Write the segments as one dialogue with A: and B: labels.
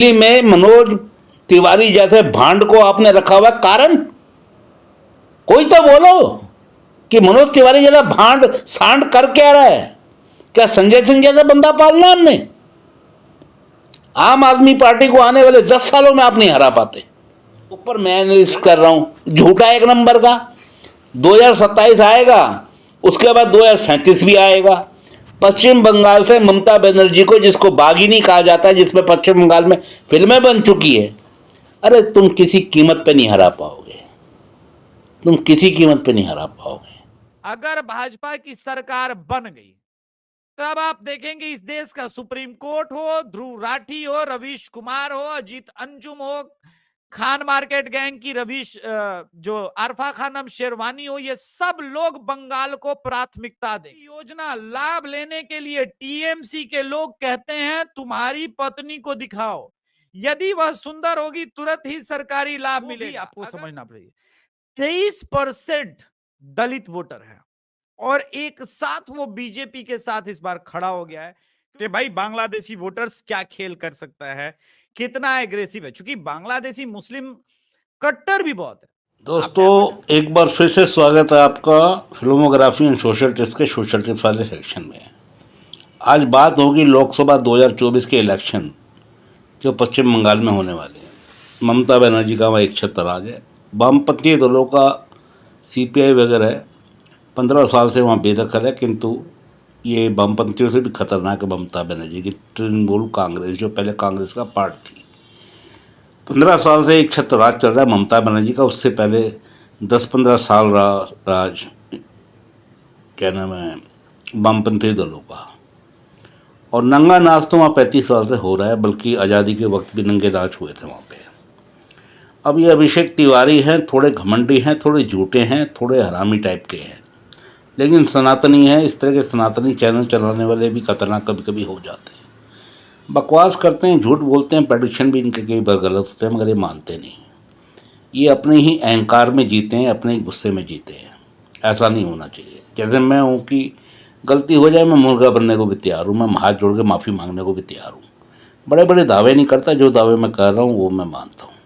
A: दिल्ली में मनोज तिवारी जैसे भांड को आपने रखा हुआ, कारण कोई तो बोलो कि मनोज तिवारी जैसा भांड सांड कर क्या रहा है? क्या संजय सिंह जैसा बंदा पालना हमने? आम आदमी पार्टी को आने वाले 10 सालों में आप नहीं हरा पाते। ऊपर मैं एनालिसिस कर रहा हूं, झूठा एक नंबर का। 2027 आएगा, उसके बाद 2037 भी आएगा। पश्चिम बंगाल से ममता बनर्जी को, जिसको बागिनी कहा जाता है, जिसमें पश्चिम बंगाल में फिल्में बन चुकी है, अरे तुम किसी कीमत पे नहीं हरा पाओगे। तुम किसी कीमत पे नहीं हरा पाओगे।
B: अगर भाजपा की सरकार बन गई तब आप देखेंगे इस देश का सुप्रीम कोर्ट हो, ध्रुव राठी हो, रवीश कुमार हो, अजीत अंजुम हो, खान मार्केट गैंग की रवीश जो अरफा खानम शेरवानी हो, ये सब लोग बंगाल को प्राथमिकता दें। योजना लाभ लेने के लिए टीएमसी के लोग कहते हैं तुम्हारी पत्नी को दिखाओ, यदि वह सुंदर होगी तुरंत ही सरकारी लाभ मिलेगा। आपको समझना पड़ेगा 23% दलित वोटर है और एक साथ वो बीजेपी के साथ इस बार खड़ा हो गया है कि भाई बांग्लादेशी वोटर्स क्या खेल कर सकता है, कितना एग्रेसिव है, क्योंकि बांग्लादेशी मुस्लिम कट्टर भी बहुत है।
A: दोस्तों, एक बार फिर से स्वागत है आपका फिल्मोग्राफी एंड सोशल टिप्स के सोशल टिप्स वाले सेक्शन में। आज बात होगी लोकसभा 2024 के इलेक्शन जो पश्चिम बंगाल में होने वाले हैं। ममता बनर्जी का वहाँ एक छत्र राज है। वामपंथी दलों का सीपीआई वगैरह 15 साल से वहाँ बेदखल है, किंतु ये वामपंथियों से भी खतरनाक है ममता बनर्जी की तृणमूल कांग्रेस, जो पहले कांग्रेस का पार्ट थी। 15 साल से एक छत्र राज चल रहा है ममता बनर्जी का। उससे पहले 10-15 साल राज क्या नाम है वामपंथी दलों का। और नंगा नाच तो वहाँ 35 साल से हो रहा है, बल्कि आज़ादी के वक्त भी नंगे नाच हुए थे वहाँ पे। अब ये अभिषेक तिवारी हैं, थोड़े घमंडी हैं, थोड़े झूठे हैं, थोड़े हरामी टाइप के हैं, लेकिन सनातनी हैं। इस तरह के सनातनी चैनल चलाने वाले भी खतरनाक कभी कभी हो जाते हैं। बकवास करते हैं, झूठ बोलते हैं, प्रेडिक्शन भी इनके कई बार गलत होते हैं, मगर ये मानते नहीं। ये अपने ही अहंकार में जीते हैं, अपने ही गुस्से में जीते हैं। ऐसा नहीं होना चाहिए। जैसे मैं हूँ कि गलती हो जाए मैं मुर्गा बनने को भी तैयार हूँ, मैं हाथ जोड़ के माफ़ी मांगने को भी तैयार हूँ। बड़े बड़े दावे नहीं करता, जो दावे मैं कर रहा हूँ वो मैं मानता हूँ।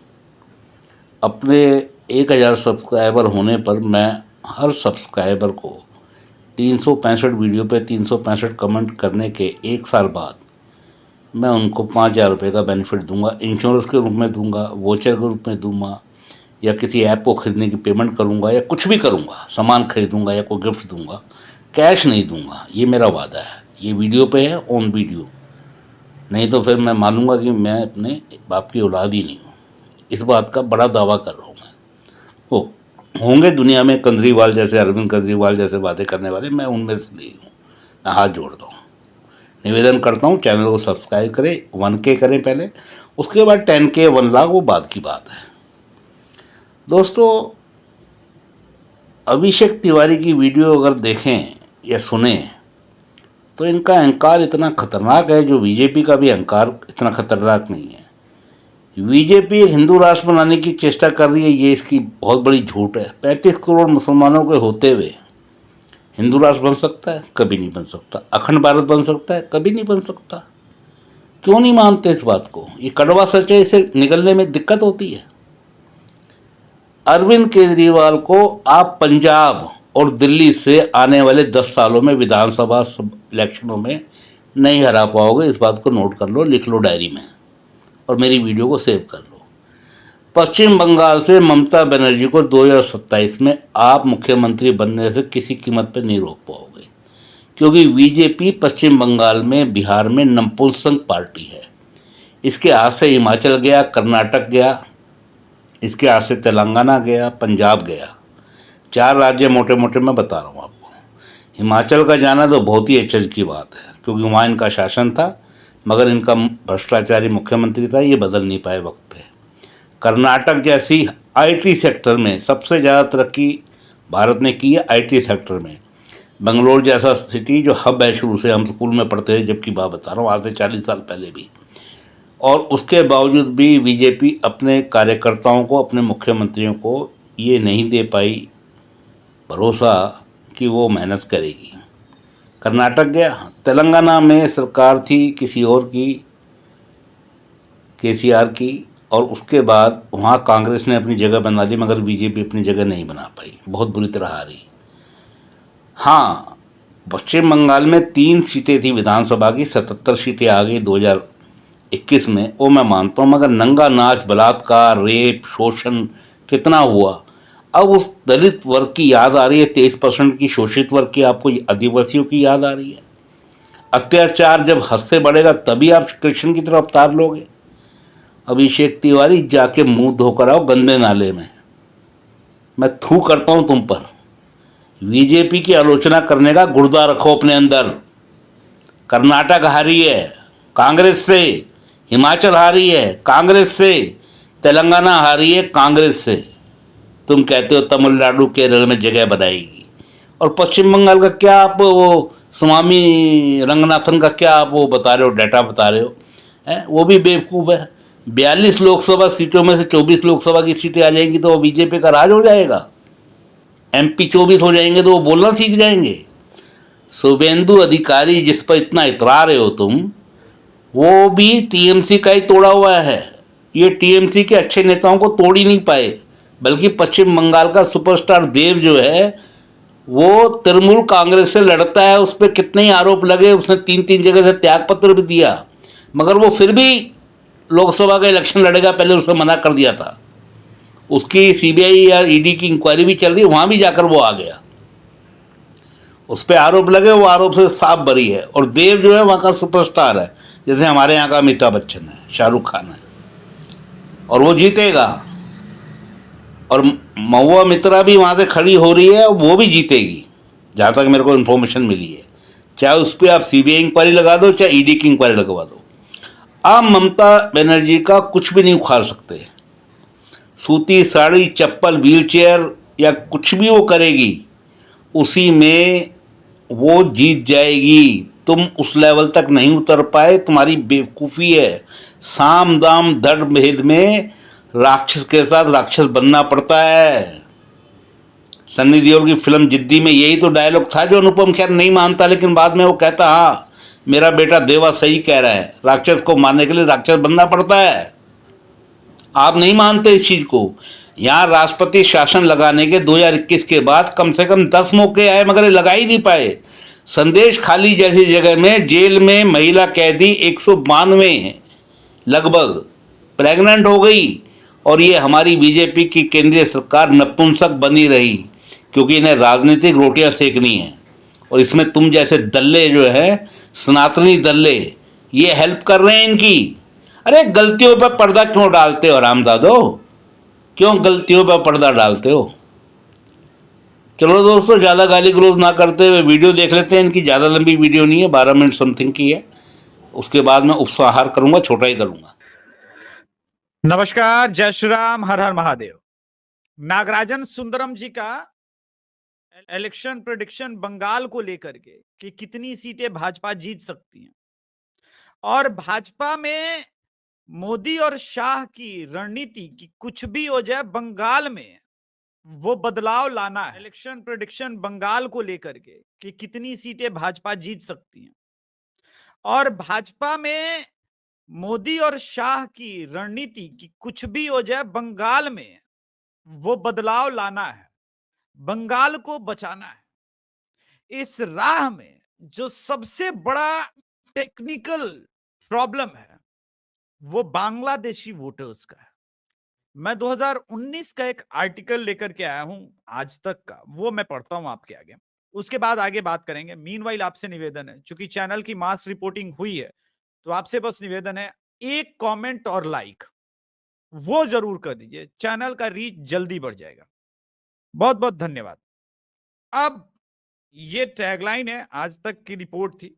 A: अपने 1000 सब्सक्राइबर होने पर मैं हर सब्सक्राइबर को 365 वीडियो पे 365 कमेंट करने के 1 साल बाद मैं उनको 5000 रुपये का बेनिफिट दूंगा। इंश्योरेंस के रूप में दूंगा, वोचर के रूप में दूंगा, या किसी ऐप को ख़रीदने की पेमेंट करूंगा, या कुछ भी करूंगा, सामान खरीदूंगा या कोई गिफ्ट दूंगा। कैश नहीं दूंगा, ये मेरा वादा है। ये वीडियो पे है, ऑन वीडियो। नहीं तो फिर मैं मानूंगा कि मैं अपने बाप की औलाद ही नहीं हूँ। इस बात का बड़ा दावा कर रहा हूँ मैं। वो होंगे दुनिया में केजरीवाल जैसे, अरविंद केजरीवाल जैसे वादे करने वाले, मैं उनमें से नहीं हूँ। मैं हाथ जोड़ता हूँ, निवेदन करता हूँ चैनल को सब्सक्राइब करें। 1K करें पहले, उसके बाद 10K 1 लाख, वो बाद की बात है। दोस्तों, अभिषेक तिवारी की वीडियो अगर देखें या सुने तो इनका अहंकार इतना खतरनाक है, जो बीजेपी का भी अहंकार इतना खतरनाक नहीं है। बीजेपी एक हिंदू राष्ट्र बनाने की चेष्टा कर रही है, ये इसकी बहुत बड़ी झूठ है। 35 करोड़ मुसलमानों के होते हुए हिंदू राष्ट्र बन सकता है? कभी नहीं बन सकता। अखंड भारत बन सकता है? कभी नहीं बन सकता। क्यों नहीं मानते इस बात को? ये कड़वा सच है, इसे निकलने में दिक्कत होती है। अरविंद केजरीवाल को आप पंजाब और दिल्ली से आने वाले 10 सालों में विधानसभा इलेक्शनों में नहीं हरा पाओगे। इस बात को नोट कर लो, लिख लो डायरी में, और मेरी वीडियो को सेव कर लो। पश्चिम बंगाल से ममता बनर्जी को 2027 में आप मुख्यमंत्री बनने से किसी कीमत पर नहीं रोक पाओगे, क्योंकि बीजेपी पश्चिम बंगाल में, बिहार में नपुंसक पार्टी है। इसके हाथ से हिमाचल गया, कर्नाटक गया, इसके हाथ से तेलंगाना गया, पंजाब गया। 4 राज्य मोटे मोटे मैं बता रहा हूँ आपको। हिमाचल का जाना तो बहुत ही अचरज की बात है, क्योंकि वहाँ इनका शासन था, मगर इनका भ्रष्टाचारी मुख्यमंत्री था, ये बदल नहीं पाए वक्त पे। कर्नाटक जैसी आईटी सेक्टर में सबसे ज़्यादा तरक्की भारत ने की है। आईटी सेक्टर में बंगलोर जैसा सिटी जो हब है, शुरू से हम स्कूल में पढ़ते थे, जबकि बात बता रहा हूँ आज से 40 साल पहले भी। और उसके बावजूद भी बीजेपी अपने कार्यकर्ताओं को, अपने मुख्यमंत्रियों को ये नहीं दे पाई भरोसा कि वो मेहनत करेगी। कर्नाटक गया, तेलंगाना में सरकार थी किसी और की, केसीआर की, और उसके बाद वहाँ कांग्रेस ने अपनी जगह बना ली, मगर बीजेपी अपनी जगह नहीं बना पाई, बहुत बुरी तरह हारी। हाँ, पश्चिम बंगाल में 3 सीटें थी विधानसभा की, 77 सीटें आ गई 2021 में, वो मैं मानता हूँ, मगर नंगा नाच, बलात्कार, रेप, शोषण कितना हुआ। अब उस दलित वर्ग की याद आ रही है, 23% की शोषित वर्ग की, आपको आदिवासियों की याद आ रही है। अत्याचार जब हद से बढ़ेगा तभी आप कृष्ण की तरफ अवतार लोगे। अभिषेक तिवारी, जाके मुंह धोकर आओ गंदे नाले में, मैं थू करता हूं तुम पर। बीजेपी की आलोचना करने का गुर्दा रखो अपने अंदर। कर्नाटक हारी है कांग्रेस से, हिमाचल हारी है कांग्रेस से, तेलंगाना हारी है कांग्रेस से। तुम कहते हो तमिलनाडु केरल में जगह बनाएगी, और पश्चिम बंगाल का क्या आप वो स्वामी रंगनाथन का क्या आप वो बता रहे हो, डाटा बता रहे हो, हैं? वो भी बेवकूफ़ है। 42 लोकसभा सीटों में से 24 लोकसभा की सीटें आ जाएंगी तो बीजेपी का राज हो जाएगा। एमपी 24 हो जाएंगे तो वो बोलना सीख जाएंगे। शुभेंदु अधिकारी जिस पर इतना इतरा रहे हो तुम, वो भी टीएमसी का ही तोड़ा हुआ है। ये टीएमसी के अच्छे नेताओं को तोड़ ही नहीं पाए, बल्कि पश्चिम बंगाल का सुपरस्टार देव जो है वो तृणमूल कांग्रेस से लड़ता है। उस पर कितने ही आरोप लगे, उसने 3-3 जगह से त्यागपत्र भी दिया, मगर वो फिर भी लोकसभा का इलेक्शन लड़ेगा, पहले उसने मना कर दिया था। उसकी सीबीआई या ईडी की इंक्वायरी भी चल रही है, वहाँ भी जाकर वो आ गया। उस पर आरोप लगे, वो आरोप से साफ बरी है। और देव जो है वहाँ का सुपरस्टार है, जैसे हमारे यहाँ का अमिताभ बच्चन है, शाहरुख खान है, और वो जीतेगा। और महुआ मित्रा भी वहाँ से खड़ी हो रही है, और वो भी जीतेगी, जहाँ तक मेरे को इन्फॉर्मेशन मिली है। चाहे उस पर आप सीबीआई इंक्वायरी लगा दो, चाहे ईडी की इंक्वायरी लगवा दो, आप ममता बनर्जी का कुछ भी नहीं उखाड़ सकते। सूती साड़ी, चप्पल, व्हीलचेयर या कुछ भी वो करेगी, उसी में वो जीत जाएगी। तुम उस लेवल तक नहीं उतर पाए, तुम्हारी बेवकूफ़ी है। साम दाम दंड भेद में राक्षस के साथ राक्षस बनना पड़ता है। सन्नी देओल की फिल्म जिद्दी में यही तो डायलॉग था जो अनुपम खेर नहीं मानता, लेकिन बाद में वो कहता हाँ मेरा बेटा देवा सही कह रहा है, राक्षस को मारने के लिए राक्षस बनना पड़ता है। आप नहीं मानते इस चीज़ को। यहाँ राष्ट्रपति शासन लगाने के 2021 के बाद कम से कम 10 मौके आए, मगर ये लगा ही नहीं पाए। संदेश खाली जैसी जगह में जेल में महिला कैदी 192 हैं लगभग, प्रेग्नेंट हो गई, और ये हमारी बीजेपी की केंद्रीय सरकार नपुंसक बनी रही, क्योंकि इन्हें राजनीतिक रोटियां सेकनी है। और इसमें तुम जैसे दल्ले जो है, सनातनी दल्ले, ये हेल्प कर रहे हैं इनकी। अरे गलतियों पर पर्दा क्यों डालते हो रामदादो, क्यों गलतियों पर पर्दा डालते हो? चलो दोस्तों, ज़्यादा गाली गलौज ना करते हुए वीडियो देख लेते हैं। इनकी ज़्यादा लंबी वीडियो नहीं है, 12 मिनट समथिंग की है। उसके बाद मैं उपसंहार करूंगा, छोटा ही करूंगा।
B: नमस्कार, जय श्री राम, हर हर महादेव। नागराजन सुंदरम जी का इलेक्शन प्रेडिक्शन बंगाल को लेकर के कि कितनी सीटें भाजपा जीत सकती हैं, और भाजपा में मोदी और शाह की रणनीति की कुछ भी हो जाए बंगाल में वो बदलाव लाना है। इलेक्शन प्रेडिक्शन बंगाल को लेकर के कि कितनी सीटें भाजपा जीत सकती हैं, और भाजपा में मोदी और शाह की रणनीति की कुछ भी हो जाए बंगाल में वो बदलाव लाना है, बंगाल को बचाना है। इस राह में जो सबसे बड़ा टेक्निकल प्रॉब्लम है वो बांग्लादेशी वोटर्स का है। मैं 2019 का एक आर्टिकल लेकर के आया हूं आज तक का, वो मैं पढ़ता हूं आपके आगे, उसके बाद आगे बात करेंगे। मीनवाइल आपसे निवेदन है, चूंकि चैनल की मास रिपोर्टिंग हुई है, तो आपसे बस निवेदन है, एक कमेंट और लाइक वो जरूर कर दीजिए, चैनल का रीच जल्दी बढ़ जाएगा। बहुत बहुत धन्यवाद। अब ये टैगलाइन है, आज तक की रिपोर्ट थी।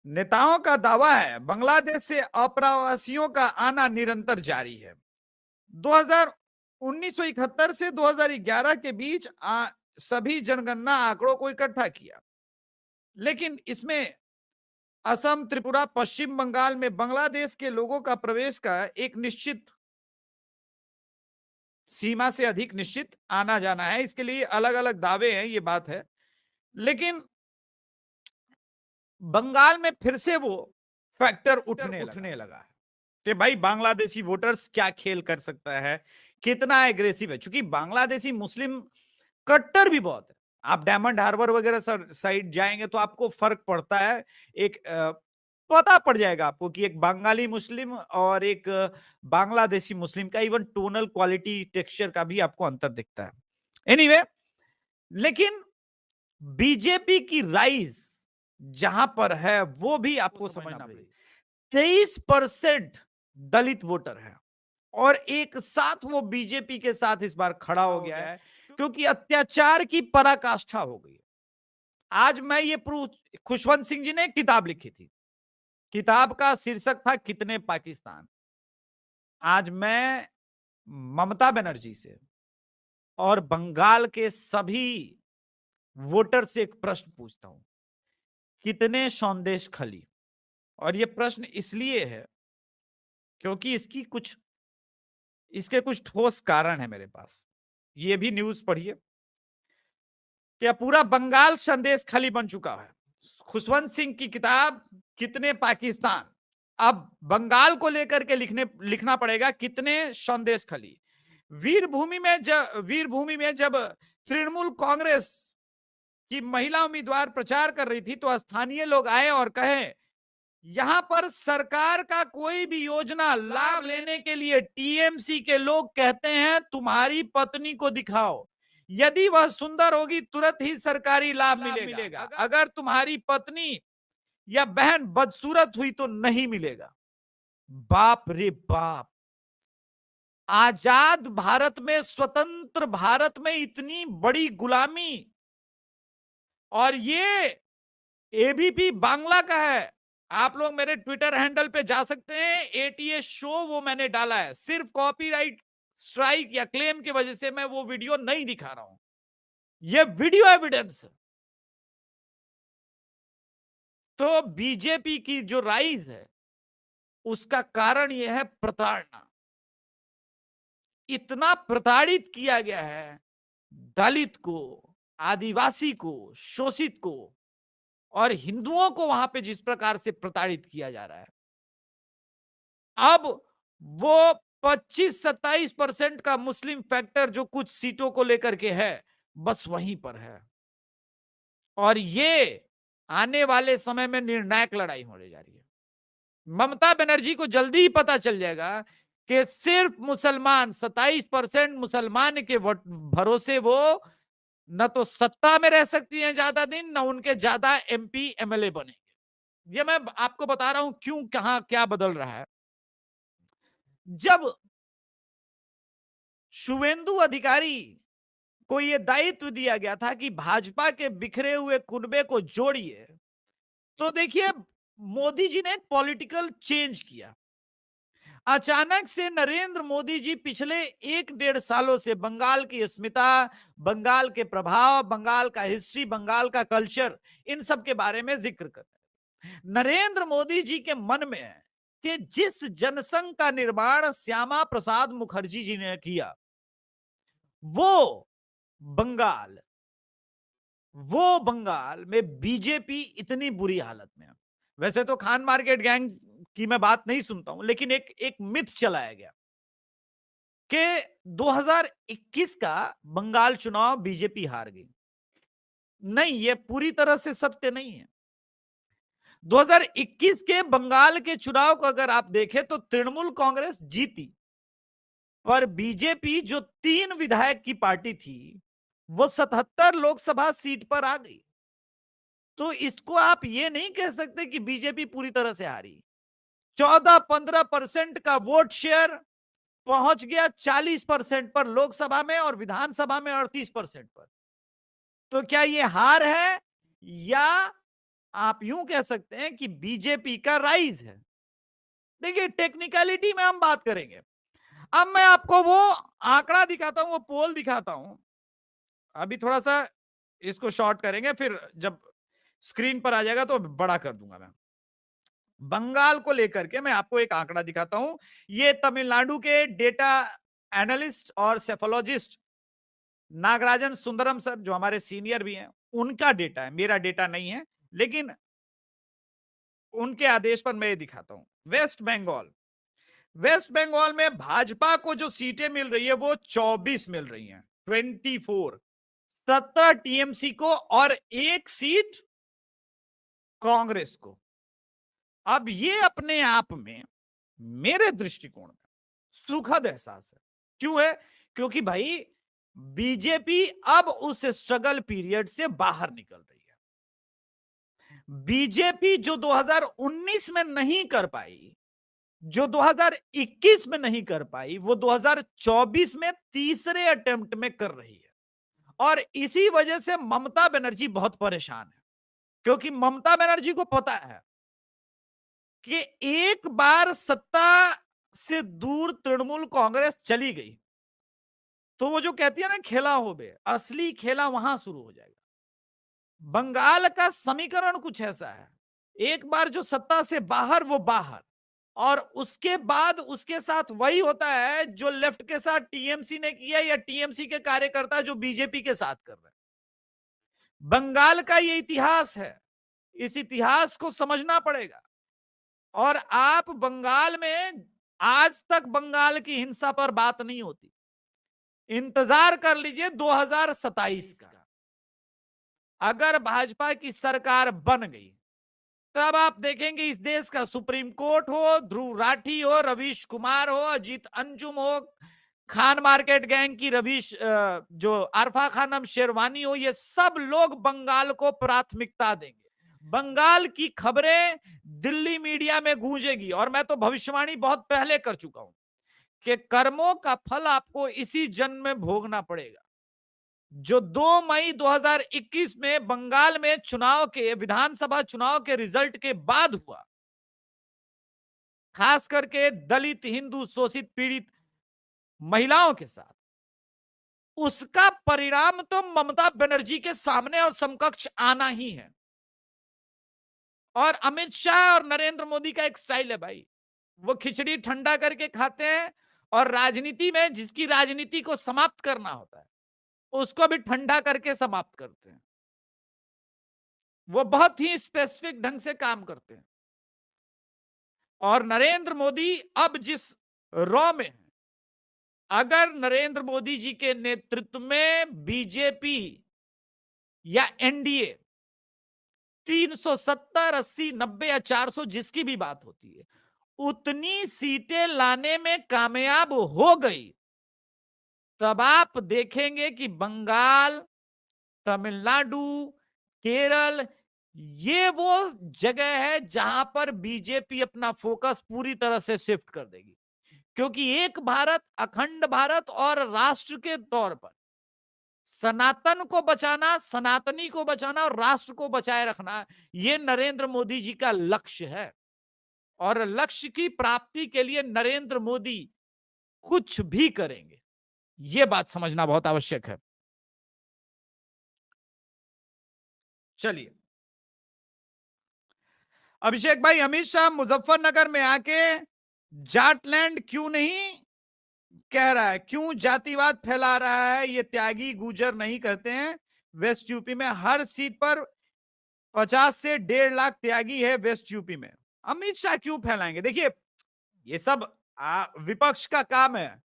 B: नेताओं का दावा है बांग्लादेश से अप्रवासियों का आना निरंतर जारी है। 1971 से 2011 के बीच सभी जनगणना आंकड़ों को इकट्ठा किया, लेकिन इसमें असम, त्रिपुरा, पश्चिम बंगाल में बांग्लादेश के लोगों का प्रवेश का एक निश्चित सीमा से अधिक निश्चित आना जाना है। इसके लिए अलग अलग दावे हैं, ये बात है। लेकिन बंगाल में फिर से वो फैक्टर उठने लगा है कि भाई बांग्लादेशी वोटर्स क्या खेल कर सकता है, कितना एग्रेसिव है। चूंकि बांग्लादेशी मुस्लिम कट्टर भी बहुत है। आप डायमंड हार्बर वगैरह साइड जाएंगे तो आपको फर्क पड़ता है। एक पता पड़ जाएगा आपको कि एक बंगाली मुस्लिम और एक बांग्लादेशी मुस्लिम का इवन टोनल क्वालिटी टेक्सचर का भी आपको अंतर दिखता है। एनीवे, लेकिन बीजेपी की राइज जहां पर है वो भी आपको समझना पड़ेगा। 23% दलित वोटर है और एक साथ वो बीजेपी के साथ इस बार खड़ा हो गया है क्योंकि अत्याचार की पराकाष्ठा हो गई। आज मैं ये प्रूफ, खुशवंत सिंह जी ने एक किताब लिखी थी, किताब का शीर्षक था कितने पाकिस्तान। आज मैं ममता बनर्जी से और बंगाल के सभी वोटर से एक प्रश्न पूछता हूं, कितने संदेश खली। और ये प्रश्न इसलिए है क्योंकि इसके कुछ ठोस कारण है मेरे पास। ये भी न्यूज पढ़िए कि पूरा बंगाल संदेश खाली बन चुका है। खुशवंत सिंह की किताब कितने पाकिस्तान, अब बंगाल को लेकर के लिखना पड़ेगा कितने संदेश खली। वीरभूमि में जब तृणमूल कांग्रेस की महिला उम्मीदवार प्रचार कर रही थी तो स्थानीय लोग आए और कहे यहां पर सरकार का कोई भी योजना लाभ लेने के लिए टीएमसी के लोग कहते हैं तुम्हारी पत्नी को दिखाओ, यदि वह सुंदर होगी तुरंत ही सरकारी लाभ मिलेगा, अगर तुम्हारी पत्नी या बहन बदसूरत हुई तो नहीं मिलेगा। बाप रे बाप, आजाद भारत में, स्वतंत्र भारत में इतनी बड़ी गुलामी। और ये एबीपी बांग्ला का है। आप लोग मेरे ट्विटर हैंडल पे जा सकते हैं, एटीए शो वो मैंने डाला है। सिर्फ कॉपीराइट स्ट्राइक या क्लेम की वजह से मैं वो वीडियो नहीं दिखा रहा हूं, ये वीडियो एविडेंस है। तो बीजेपी की जो राइज है उसका कारण यह है प्रताड़ना। इतना प्रताड़ित किया गया है दलित को, आदिवासी को, शोषित को और हिंदुओं को वहां पे जिस प्रकार से प्रताड़ित किया जा रहा है। अब वो 25-27% का मुस्लिम फैक्टर जो कुछ सीटों को लेकर के है बस वहीं पर है और ये आने वाले समय में निर्णायक लड़ाई होने जा रही है। ममता बनर्जी को जल्दी ही पता चल जाएगा कि सिर्फ मुसलमान, 27% मुसलमान के भरोसे वो न तो सत्ता में रह सकती हैं ज्यादा दिन, न उनके ज्यादा एमपी एमएलए बनेंगे। ये मैं आपको बता रहा हूं क्यों, कहां क्या बदल रहा है। जब शुवेंदु अधिकारी को यह दायित्व दिया गया था कि भाजपा के बिखरे हुए कुनबे को जोड़िए, तो देखिए मोदी जी ने पॉलिटिकल चेंज किया। अचानक से नरेंद्र मोदी जी पिछले 1-1.5 सालों से बंगाल की अस्मिता, बंगाल के प्रभाव, बंगाल का हिस्ट्री, बंगाल का कल्चर, इन सब के बारे में जिक्र कर रहे हैं। नरेंद्र मोदी जी के मन में है कि जिस जनसंघ का निर्माण श्यामा प्रसाद मुखर्जी जी ने किया, वो बंगाल में बीजेपी इतनी बुरी हालत में है। वैसे तो खान मार्केट गैंग की मैं बात नहीं सुनता हूं, लेकिन एक मिथ चलाया गया कि 2021 का बंगाल चुनाव बीजेपी हार गई। नहीं, यह पूरी तरह से सत्य नहीं है। 2021 के बंगाल के चुनाव को अगर आप देखें तो तृणमूल कांग्रेस जीती, पर बीजेपी जो 3 विधायक की पार्टी थी वो 77 लोकसभा सीट पर आ गई। तो इसको आप ये नहीं कह सकते कि बीजेपी पूरी तरह से हारी। 14-15% का वोट शेयर पहुंच गया 40% पर लोकसभा में और विधानसभा में 38% पर। तो क्या ये हार है या आप यूं कह सकते हैं कि बीजेपी का राइज है। देखिए टेक्निकलिटी में हम बात करेंगे। अब मैं आपको वो आंकड़ा दिखाता हूं, वो पोल दिखाता हूं। अभी थोड़ा सा इसको शॉर्ट करेंगे, फिर जब स्क्रीन पर आ जाएगा तो बड़ा कर दूंगा मैं। बंगाल को लेकर के मैं आपको एक आंकड़ा दिखाता हूं। ये तमिलनाडु के डेटा एनालिस्ट और सेफोलॉजिस्ट नागराजन सुंदरम सर, जो हमारे सीनियर भी हैं, उनका डेटा है, मेरा डेटा नहीं है। लेकिन उनके आदेश पर मैं ये दिखाता हूं। वेस्ट बंगाल में भाजपा को जो सीटें मिल रही है वो 24 मिल रही हैं, 24। 17 टीएमसी को और एक सीट कांग्रेस को। अब ये अपने आप में मेरे दृष्टिकोण में सुखद एहसास है। क्यों है? क्योंकि भाई बीजेपी अब उस स्ट्रगल पीरियड से बाहर निकल रही है। बीजेपी जो 2019 में नहीं कर पाई, जो 2021 में नहीं कर पाई, वो 2024 में तीसरे अटेम्प्ट में कर रही है। और इसी वजह से ममता बनर्जी बहुत परेशान है, क्योंकि ममता बनर्जी को पता है कि एक बार सत्ता से दूर तृणमूल कांग्रेस चली गई तो वो जो कहती है ना खेला हो बे, असली खेला वहां शुरू हो जाएगा। बंगाल का समीकरण कुछ ऐसा है, एक बार जो सत्ता से बाहर वो बाहर, और उसके बाद उसके साथ वही होता है जो लेफ्ट के साथ टीएमसी ने किया या टीएमसी के कार्यकर्ता जो बीजेपी के साथ कर रहे हैं। बंगाल का ये इतिहास है, इस इतिहास को समझना पड़ेगा। और आप बंगाल में, आज तक बंगाल की हिंसा पर बात नहीं होती, इंतजार कर लीजिए 2027 का। अगर भाजपा की सरकार बन गई तब आप देखेंगे इस देश का सुप्रीम कोर्ट हो, ध्रुव राठी हो, रवीश कुमार हो, अजीत अंजुम हो, खान मार्केट गैंग की जो अरफा खानम शेरवानी हो, ये सब लोग बंगाल को प्राथमिकता देंगे। बंगाल की खबरें दिल्ली मीडिया में गूंजेगी। और मैं तो भविष्यवाणी बहुत पहले कर चुका हूं कि कर्मों का फल आपको इसी जन्म में भोगना पड़ेगा। जो 2 मई 2021 में बंगाल में चुनाव के, विधानसभा चुनाव के रिजल्ट के बाद हुआ, खास करके दलित, हिंदू, शोषित, पीड़ित महिलाओं के साथ, उसका परिणाम तो ममता बनर्जी के सामने और समकक्ष आना ही है। और अमित शाह और नरेंद्र मोदी का एक स्टाइल है भाई, वो खिचड़ी ठंडा करके खाते हैं, और राजनीति में जिसकी राजनीति को समाप्त करना होता है उसको भी ठंडा करके समाप्त करते हैं। वो बहुत ही स्पेसिफिक ढंग से काम करते हैं। और नरेंद्र मोदी अब जिस रॉ में है, अगर नरेंद्र मोदी जी के नेतृत्व में बीजेपी या एनडीए 370, 80, 90 या 400 जिसकी भी बात होती है, उतनी सीटें लाने में कामयाब हो गई, तब आप देखेंगे कि बंगाल, तमिलनाडु, केरल, ये वो जगह है जहां पर बीजेपी अपना फोकस पूरी तरह से शिफ्ट कर देगी। क्योंकि एक भारत, अखंड भारत और राष्ट्र के तौर पर सनातन को बचाना, सनातनी को बचाना और राष्ट्र को बचाए रखना, ये नरेंद्र मोदी जी का लक्ष्य है। और लक्ष्य की प्राप्ति के लिए नरेंद्र मोदी कुछ भी करेंगे, ये बात समझना बहुत आवश्यक है। चलिए, अभिषेक भाई, अमित शाह मुजफ्फरनगर में आके जाटलैंड क्यों नहीं कह रहा है, क्यों जातिवाद फैला रहा है? ये त्यागी गुजर नहीं कहते हैं। वेस्ट यूपी में हर सीट पर 50 से 1.5 लाख त्यागी है वेस्ट यूपी में। अमित शाह क्यों फैलाएंगे? देखिए, ये सब विपक्ष का काम है।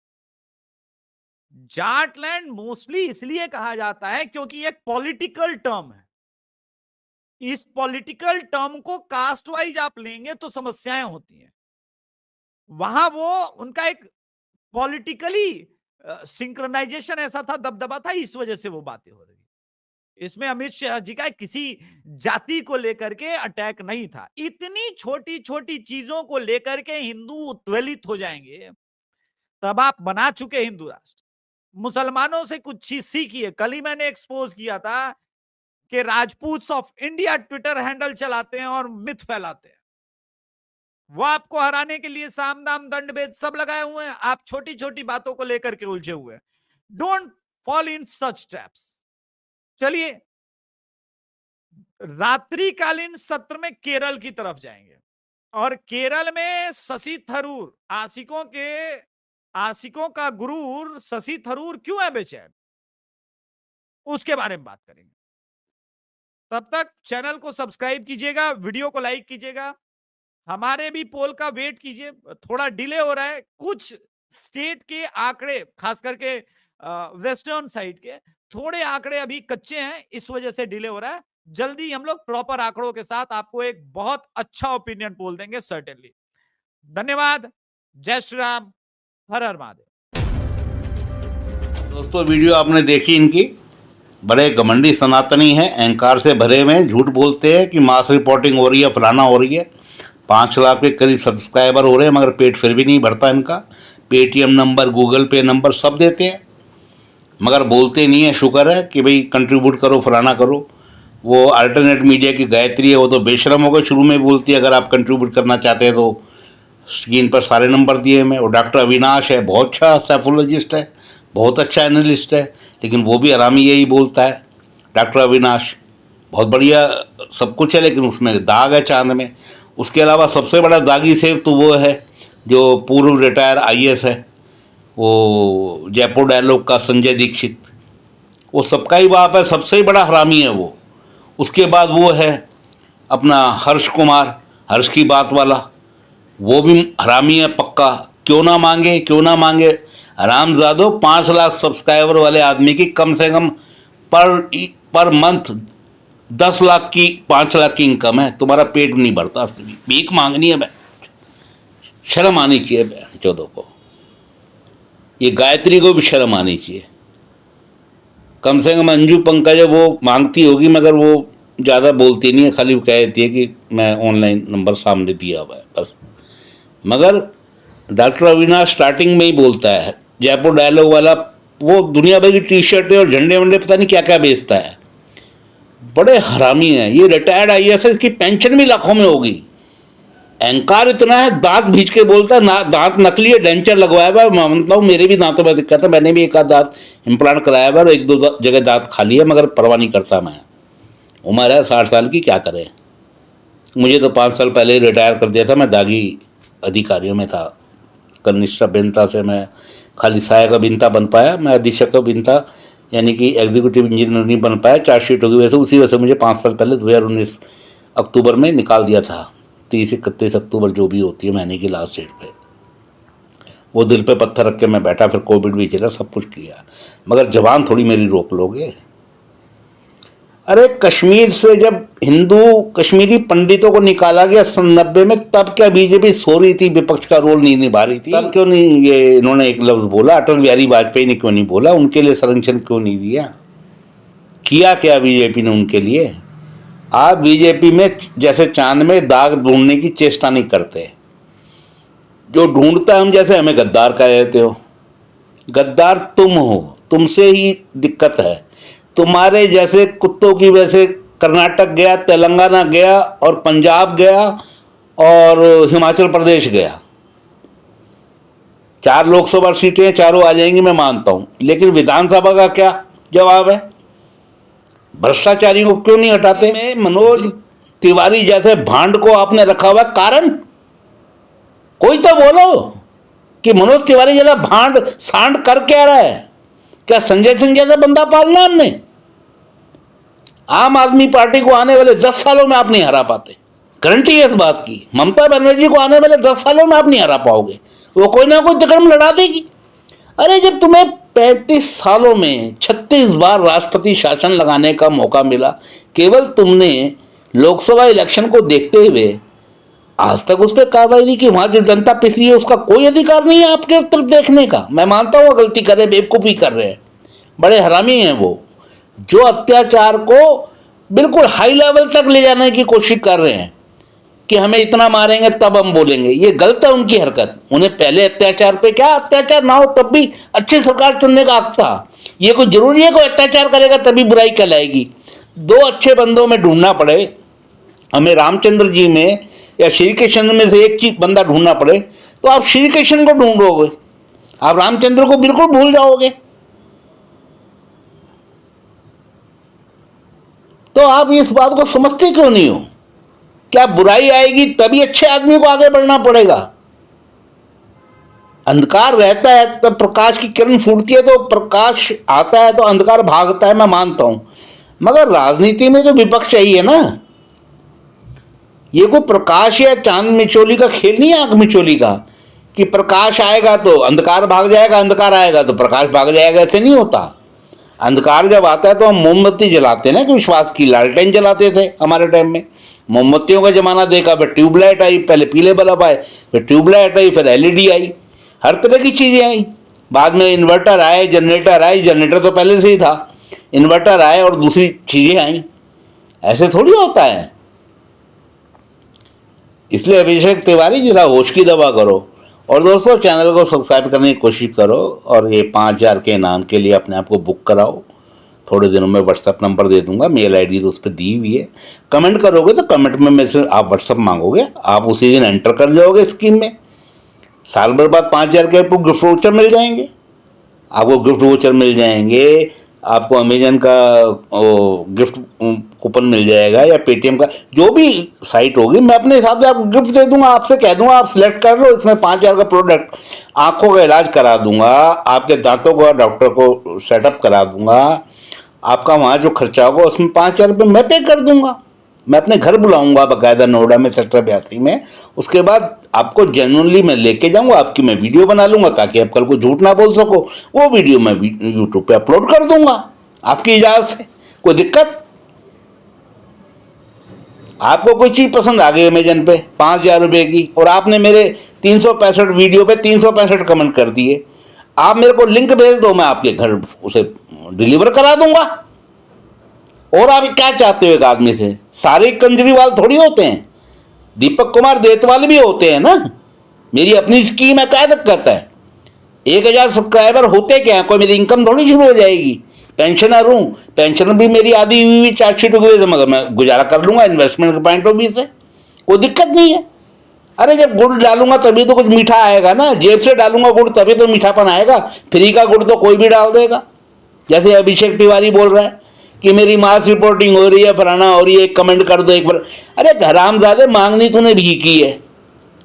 B: जाटलैंड मोस्टली इसलिए कहा जाता है क्योंकि एक पॉलिटिकल टर्म है। इस पॉलिटिकल टर्म को कास्ट वाइज आप लेंगे तो समस्याएं होती हैं। वहां वो उनका एक पॉलिटिकली सिंक्रोनाइजेशन ऐसा था, दबदबा था, इस वजह से वो बातें हो रही। इसमें अमित शाह जी का किसी जाति को लेकर के अटैक नहीं था। इतनी छोटी छोटी चीजों को लेकर के हिंदू उत्वेलित हो जाएंगे, तब आप बना चुके हिंदू राष्ट्र। मुसलमानों से कुछ चीज सीखिए। कल ही मैंने एक्सपोज किया था कि राजपूत्स ऑफ इंडिया ट्विटर हैंडल चलाते हैं और मिथ फैलाते हैं। वो आपको हराने के लिए साम दाम दंड भेद सब लगाए हुए हैं। आप छोटी छोटी बातों को लेकर के उलझे हुए हैं। Don't fall in such traps. चलिए, रात्रिकालीन सत्र में केरल की तरफ जाएंगे। और केरल में शशि थरूर, आशिकों का गुरूर शशि थरूर क्यों है बेचैन, उसके बारे में बात करेंगे। तब तक चैनल को सब्सक्राइब कीजिएगा, वीडियो को लाइक कीजिएगा। हमारे भी पोल का वेट कीजिए, थोड़ा डिले हो रहा है। कुछ स्टेट के आंकड़े, खास करके वेस्टर्न साइड के थोड़े आंकड़े अभी कच्चे हैं, इस वजह से डिले हो रहा है। जल्दी हम लोग प्रॉपर आंकड़ों के साथ आपको एक बहुत अच्छा ओपिनियन पोल देंगे, सर्टेनली। धन्यवाद। जय श्री राम। हर हर महादेव।
A: दोस्तों, वीडियो आपने देखी इनकी। बड़े घमंडी सनातनी हैं, अहंकार से भरे हुए हैं, झूठ बोलते हैं कि मास रिपोर्टिंग हो रही है, फलाना हो रही है। 5 लाख के करीब सब्सक्राइबर हो रहे हैं, मगर पेट फिर भी नहीं भरता इनका। पेटीएम नंबर, गूगल पे नंबर सब देते हैं, मगर बोलते नहीं है। शुक्र है कि भाई कंट्रीब्यूट करो, फलाना करो। वो अल्टरनेट मीडिया की गायत्री है, वो तो बेशरम हो गए, शुरू में बोलती है अगर आप कंट्रीब्यूट करना चाहते हैं तो स्क्रीन पर सारे नंबर दिए मैं। और डॉक्टर अविनाश है, बहुत अच्छा साइकोलॉजिस्ट है, बहुत अच्छा एनालिस्ट है, लेकिन वो भी हरामी यही बोलता है। डॉक्टर अविनाश बहुत बढ़िया सब कुछ है, लेकिन उसमें दाग है चांद में। उसके अलावा सबसे बड़ा दागी सेव तो वो है जो पूर्व रिटायर आईएएस है, वो जयपुर डायलॉग का संजय दीक्षित। वो सबका ही बाप है, सबसे ही बड़ा हरामी है वो। उसके बाद वो है अपना हर्ष कुमार, हर्ष की बात वाला, वो भी हरामी है पक्का। क्यों ना मांगे, क्यों ना मांगे। हरामजादो, 5 लाख सब्सक्राइबर वाले आदमी की कम से कम पर मंथ 10 लाख की, 5 लाख की इनकम है, तुम्हारा पेट नहीं भरता, भीख मांगनी है। शर्म आनी चाहिए चौदह को। ये गायत्री को भी शर्म आनी चाहिए। कम से कम अंजू पंकज वो मांगती होगी, मगर वो ज़्यादा बोलती नहीं है, खाली कह देती है कि मैं ऑनलाइन नंबर सामने दिया हुआ है, बस। मगर डॉक्टर अविनाश स्टार्टिंग में ही बोलता है, जयपुर डायलॉग वाला, वो दुनिया भर की टी शर्टें और झंडे वंडे पता नहीं क्या क्या बेचता है। बड़े हरामी हैं ये। रिटायर्ड आईएएस, इसकी पेंशन भी लाखों में होगी। अहंकार इतना है, दांत भींच के बोलता है ना, दांत नकली है, डेंचर लगवाया हुआ है। मैं मानता हूँ मेरे भी दांतों में दिक्कत है, मैंने भी एक आध दांत इम्प्लांट कराया हुआ है और 1-2 जगह दांत खाली है, मगर परवाह नहीं करता मैं। उम्र है 60 साल की, क्या करें। मुझे तो 5 साल पहले ही रिटायर कर दिया था, मैं दागी अधिकारियों में था। कनिष्ठ अभियंता से मैं खाली सहायक अभियंता बन पाया, मैं अधीक्षक अभियंता यानी कि एग्जीक्यूटिव इंजीनियर नहीं बन पाया, चार्जशीटों की वजह से। उसी वजह से मुझे 5 साल पहले 2019 अक्टूबर में निकाल दिया था। 30-31 अक्टूबर जो भी होती है महीने की लास्ट डेट पे, वो दिल पे पत्थर रख के मैं बैठा। फिर कोविड भी चला, सब कुछ किया, मगर जबान थोड़ी मेरी रोक लोगे। अरे कश्मीर से जब हिंदू कश्मीरी पंडितों को निकाला गया सन 90 में, तब क्या बीजेपी सो रही थी, विपक्ष का रोल नहीं निभा रही थी? तब क्यों नहीं ये इन्होंने एक लफ्ज बोला? अटल बिहारी वाजपेयी ने क्यों नहीं बोला? उनके लिए संरक्षण क्यों नहीं दिया? किया क्या बीजेपी ने उनके लिए? आप बीजेपी में जैसे चांद में दाग ढूंढने की चेष्टा नहीं करते। जो ढूंढता हम जैसे हमें गद्दार कह देते हो। गद्दार तुम हो, तुमसे ही दिक्कत है। तुम्हारे जैसे कुत्तों की वजह से कर्नाटक गया, तेलंगाना गया और पंजाब गया और हिमाचल प्रदेश गया। 4 लोकसभा सीटें, चारों आ जाएंगी, मैं मानता हूं, लेकिन विधानसभा का क्या जवाब है? भ्रष्टाचारी को क्यों नहीं हटाते? में मनोज तिवारी जैसे भांड को आपने रखा हुआ, कारण कोई तो बोलो कि मनोज तिवारी जैसा भांड सांड कर क्या रहा है? क्या संजय सिंह जैसा बंदा पालना हमने? आम आदमी पार्टी को आने वाले 10 सालों में आप नहीं हरा पाते, गारंटी है इस बात की। ममता बनर्जी को आने वाले 10 सालों में आप नहीं हरा पाओगे, वो कोई ना कोई तकड़म लड़ा देगी। अरे जब तुम्हें 35 सालों में 36 बार राष्ट्रपति शासन लगाने का मौका मिला, केवल तुमने लोकसभा इलेक्शन को देखते हुए आज तक उस पर कार्रवाई नहीं की। वहां जो जनता पिस रही है उसका कोई अधिकार नहीं है आपके तरफ देखने का। मैं मानता हूँ गलती कर रहे, बेवकूफ़ी कर रहे हैं, बड़े हरामी हैं वो, जो अत्याचार को बिल्कुल हाई लेवल तक ले जाने की कोशिश कर रहे हैं कि हमें इतना मारेंगे तब हम बोलेंगे। ये गलत है उनकी हरकत। उन्हें पहले अत्याचार पे, क्या अत्याचार ना हो तब भी अच्छी सरकार चुनने का हक था। ये कोई जरूरी है कोई अत्याचार करेगा तभी बुराई कहलाएगी? 2 अच्छे बंदों में ढूंढना पड़े हमें, रामचंद्र जी में या श्री कृष्ण में से एक चीज बंदा ढूंढना पड़े, तो आप श्री कृष्ण को ढूंढोगे, आप रामचंद्र को बिल्कुल भूल जाओगे। तो आप इस बात को समझते क्यों नहीं हो? क्या बुराई आएगी तभी अच्छे आदमी को आगे बढ़ना पड़ेगा। अंधकार रहता है तब प्रकाश की किरण फूटती है, तो प्रकाश आता है तो अंधकार भागता है, मैं मानता हूं। मगर राजनीति में तो विपक्ष चाहिए ना। ये कोई प्रकाश या चांद मिचोली का खेल नहीं है, आंख मिचोली का, कि प्रकाश आएगा तो अंधकार भाग जाएगा, अंधकार आएगा तो प्रकाश भाग जाएगा। ऐसे नहीं होता। अंधकार जब आता है तो हम मोमबत्ती जलाते हैं ना, कि विश्वास की लालटेन जलाते थे हमारे टाइम में। मोमबत्तियों का जमाना देखा, फिर ट्यूबलाइट आई, पहले पीले बल्ब आए, फिर ट्यूबलाइट आई, फिर एलईडी आई, हर तरह की चीज़ें आई। बाद में इन्वर्टर आए, जनरेटर आए, जनरेटर तो पहले से ही था, इन्वर्टर आए और दूसरी चीज़ें आई। ऐसे थोड़ी होता है। इसलिए अभिषेक तिवारी जरा होश की दवा करो। और दोस्तों, चैनल को सब्सक्राइब करने की कोशिश करो और ये 5,000 के इनाम के लिए अपने आप को बुक कराओ। थोड़े दिनों में व्हाट्सअप नंबर दे दूंगा, मेल आईडी तो उस पर दी हुई है। कमेंट करोगे तो कमेंट में मेरे से आप व्हाट्सअप मांगोगे, आप उसी दिन एंटर कर जाओगे स्कीम में। साल भर बाद 5,000 के आपको गिफ्ट वाउचर मिल जाएंगे, आपको गिफ्ट वाउचर मिल जाएंगे, आपको अमेजन का गिफ्ट कूपन मिल जाएगा या पेटीएम का, जो भी साइट होगी मैं अपने हिसाब से आपको गिफ्ट दे दूंगा। आपसे कह दूंगा आप सिलेक्ट कर लो, इसमें 5,000 का प्रोडक्ट, आंखों का इलाज करा दूंगा, आपके दांतों का डॉक्टर को सेटअप करा दूंगा, आपका वहाँ जो खर्चा होगा उसमें 5,000 रुपये मैं पे कर दूंगा। मैं अपने घर बुलाऊंगा बाकायदा, नोएडा में सेक्टर 82 में। उसके बाद आपको जेन्युइनली मैं लेके जाऊंगा, आपकी मैं वीडियो बना लूंगा ताकि आप कल को झूठ ना बोल सको। वो वीडियो मैं यूट्यूब पे अपलोड कर दूंगा आपकी इजाज़त से। कोई दिक्कत? आपको कोई चीज़ पसंद आ गई अमेजन पे 5,000 रुपये की, और आपने मेरे 365 वीडियो पे 365 कमेंट कर दिए, आप मेरे को लिंक भेज दो, मैं आपके घर उसे डिलीवर करा दूंगा। और आप क्या चाहते हो एक आदमी से? सारे केजरीवाल थोड़ी होते हैं, दीपक कुमार देतवाल भी होते हैं ना। मेरी अपनी स्कीम है, क्या दिक्कत है? 1,000 सब्सक्राइबर होते क्या, कोई मेरी इनकम थोड़ी शुरू हो जाएगी। पेंशनर हूँ, पेंशन भी मेरी आधी हुई चार्जशीट हुई है, मगर मैं गुजारा कर लूंगा इन्वेस्टमेंट के पॉइंट ऑफ व्यू से, कोई दिक्कत नहीं है। अरे जब गुड़ डालूंगा तभी तो कुछ मीठा आएगा ना, जेब से डालूंगा गुड़ तभी तो मीठापन आएगा। फ्री का गुड़ तो कोई भी डाल देगा। जैसे अभिषेक तिवारी बोल रहा है कि मेरी मास रिपोर्टिंग हो रही है, फलाना हो रही है, एक कमेंट कर दो एक बार। अरे हरामजादे, मांगनी तूने भीख की है,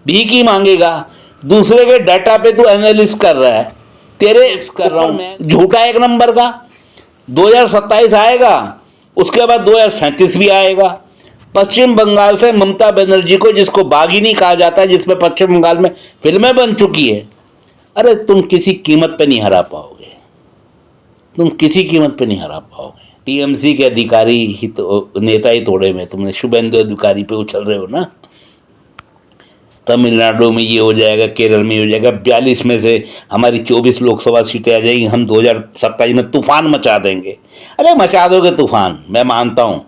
A: भीख ही मांगेगा। दूसरे के डाटा पे तू एनालिसिस कर रहा है, तेरे कर रहा हूं मैं झूठा एक नंबर का। 2027 आएगा, उसके बाद 2037 भी आएगा। पश्चिम बंगाल से ममता बनर्जी को, जिसको बागिनी कहा जाता है, जिसमें पश्चिम बंगाल में फिल्में बन चुकी है, अरे तुम किसी कीमत पे नहीं हरा पाओगे, तुम किसी कीमत पे नहीं हरा पाओगे। टीएमसी के अधिकारी ही तो, नेता ही तोड़े में तुमने, शुभेंदु अधिकारी पे उछल रहे हो ना। तमिलनाडु में ये हो जाएगा, केरल में हो जाएगा, 42 में से हमारी 24 लोकसभा सीटें आ जाएंगी, हम 2027 में तूफान मचा देंगे। अरे मचा दोगे तूफान, मैं मानता हूँ,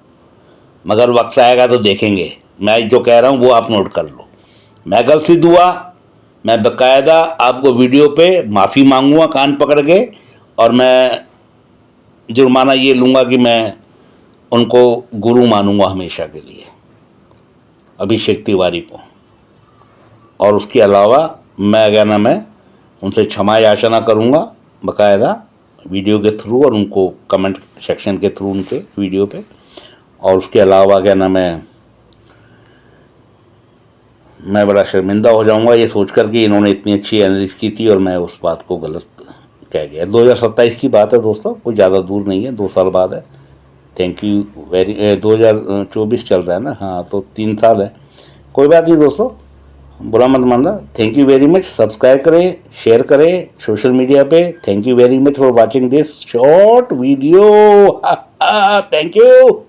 A: मगर वक्त आएगा तो देखेंगे। मैं जो कह रहा हूँ वो आप नोट कर लो। मैं गलत सिद्ध हुआ, मैं बाकायदा आपको वीडियो पे माफ़ी मांगूंगा कान पकड़ के, और मैं जुर्माना ये लूँगा कि मैं उनको गुरु मानूंगा हमेशा के लिए, अभिषेक तिवारी को। और उसके अलावा मैं क्या नाम है, उनसे क्षमा याचना करूँगा बाकायदा वीडियो के थ्रू, और उनको कमेंट सेक्शन के थ्रू उनके वीडियो पे। और उसके अलावा क्या नाम है, मैं बड़ा शर्मिंदा हो जाऊंगा ये सोचकर कि इन्होंने इतनी अच्छी एनालिसिस की थी और मैं उस बात को गलत कह गया। 2027 की बात है दोस्तों, कोई ज़्यादा दूर नहीं है, 2 साल बाद है। थैंक यू वेरी 2024 चल रहा है ना, हाँ, तो 3 साल है। कोई बात नहीं दोस्तों, बुरा मत मानना। Thank you very much. Subscribe करें, शेयर करें सोशल मीडिया पे। Thank you very much for watching this short video. Thank you.